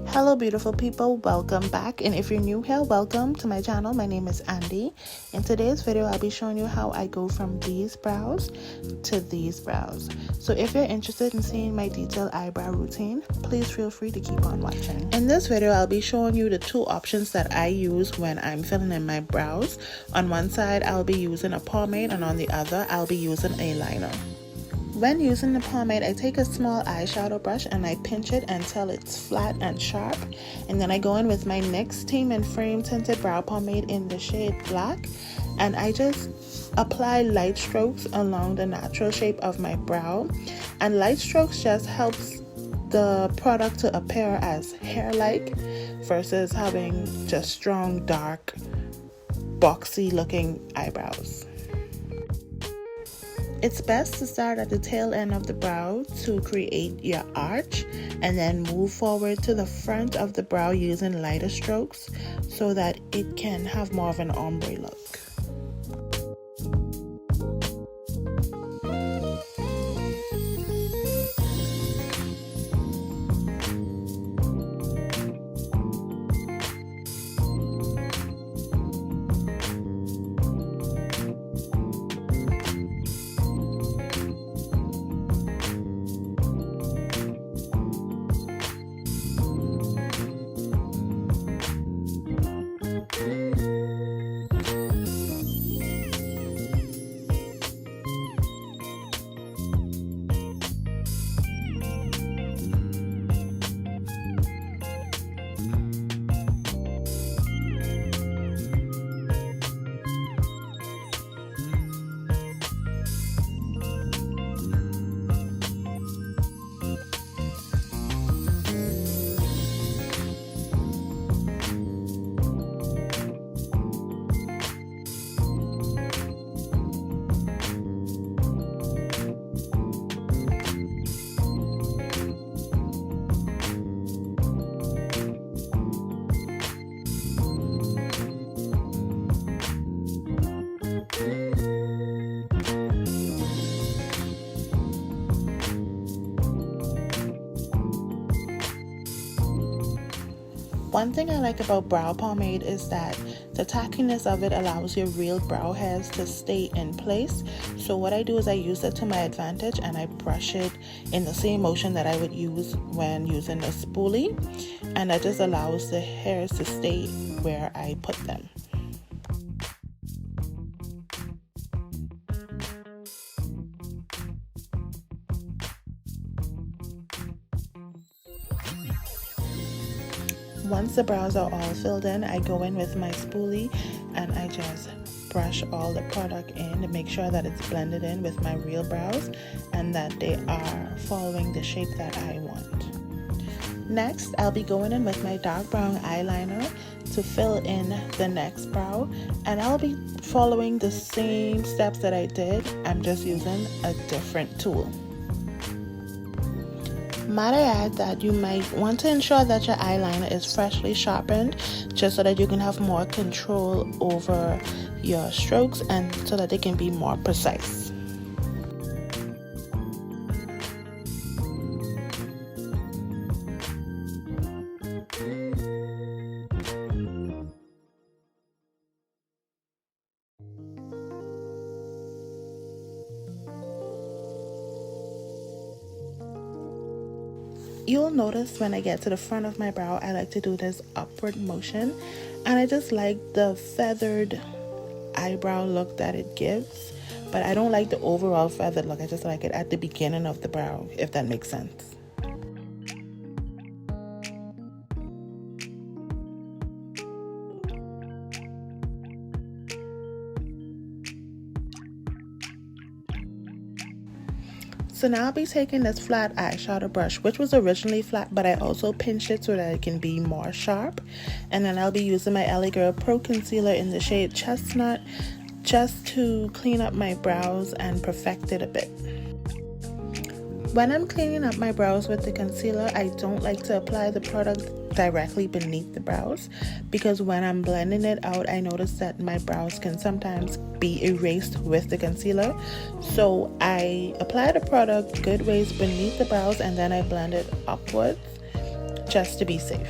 Hello beautiful people, welcome back, and if you're new here, welcome to my channel. My name is Andy. In today's video I'll be showing you how I go from these brows to these brows. So if you're interested in seeing my detailed eyebrow routine, please feel free to keep on watching. In this video I'll be showing you the two options that I use when I'm filling in my brows. On one side I'll be using a pomade, and on the other I'll be using eyeliner. When using the pomade, I take a small eyeshadow brush and I pinch it until it's flat and sharp, and then I go in with my Nyx Tame and Frame Tinted Brow Pomade in the shade Black, and I just apply light strokes along the natural shape of my brow, and light strokes just helps the product to appear as hair-like versus having just strong, dark, boxy looking eyebrows. It's best to start at the tail end of the brow to create your arch, and then move forward to the front of the brow using lighter strokes so that it can have more of an ombre look. One thing I like about brow pomade is that the tackiness of it allows your real brow hairs to stay in place. So what I do is I use it to my advantage, and I brush it in the same motion that I would use when using a spoolie, and that just allows the hairs to stay where I put them. Once the brows are all filled in, I go in with my spoolie and I just brush all the product in to make sure that it's blended in with my real brows and that they are following the shape that I want. Next, I'll be going in with my dark brown eyeliner to fill in the next brow, and I'll be following the same steps that I did. I'm just using a different tool. Might I add that you might want to ensure that your eyeliner is freshly sharpened, just so that you can have more control over your strokes and so that they can be more precise. You'll notice when I get to the front of my brow, I like to do this upward motion, and I just like the feathered eyebrow look that it gives, but I don't like the overall feathered look. I just like it at the beginning of the brow, if that makes sense. So now I'll be taking this flat eyeshadow brush, which was originally flat, but I also pinched it so that it can be more sharp. And then I'll be using my LA Girl Pro Concealer in the shade Chestnut just to clean up my brows and perfect it a bit. When I'm cleaning up my brows with the concealer, I don't like to apply the product directly beneath the brows, because when I'm blending it out, I notice that my brows can sometimes be erased with the concealer. So I apply the product good ways beneath the brows, and then I blend it upwards just to be safe.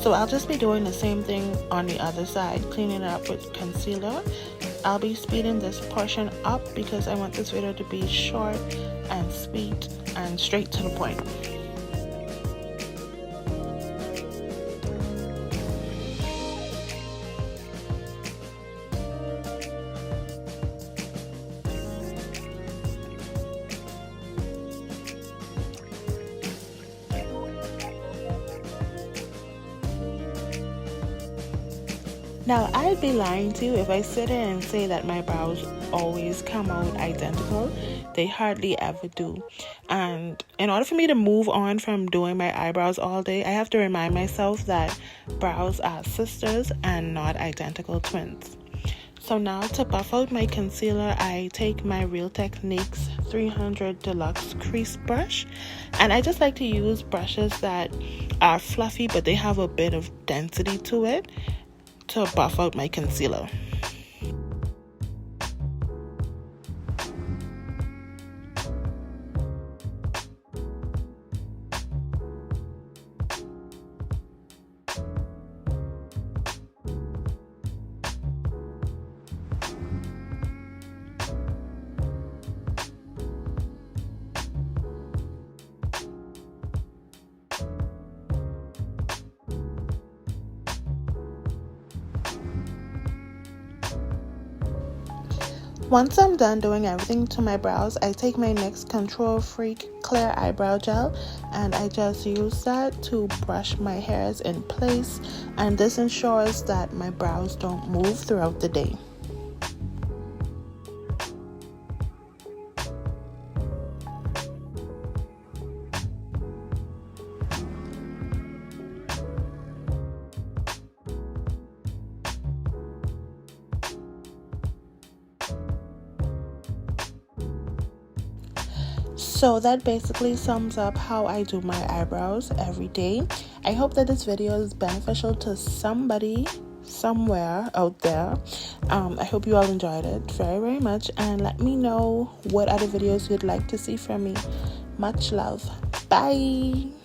So I'll just be doing the same thing on the other side, cleaning it up with concealer. I'll be speeding this portion up because I want this video to be short and sweet and straight to the point. Now, I'd be lying to you if I sit here and say that my brows always come out identical. They hardly ever do. And in order for me to move on from doing my eyebrows all day, I have to remind myself that brows are sisters and not identical twins. So now to buff out my concealer, I take my Real Techniques 300 Deluxe Crease Brush. And I just like to use brushes that are fluffy, but they have a bit of density to it, to buff out my concealer. Once I'm done doing everything to my brows, I take my NYX Control Freak Clear Eyebrow Gel and I just use that to brush my hairs in place, and this ensures that my brows don't move throughout the day. So that basically sums up how I do my eyebrows every day. I hope that this video is beneficial to somebody somewhere out there. I hope you all enjoyed it very, very much, and let me know what other videos you'd like to see from me. Much love. Bye.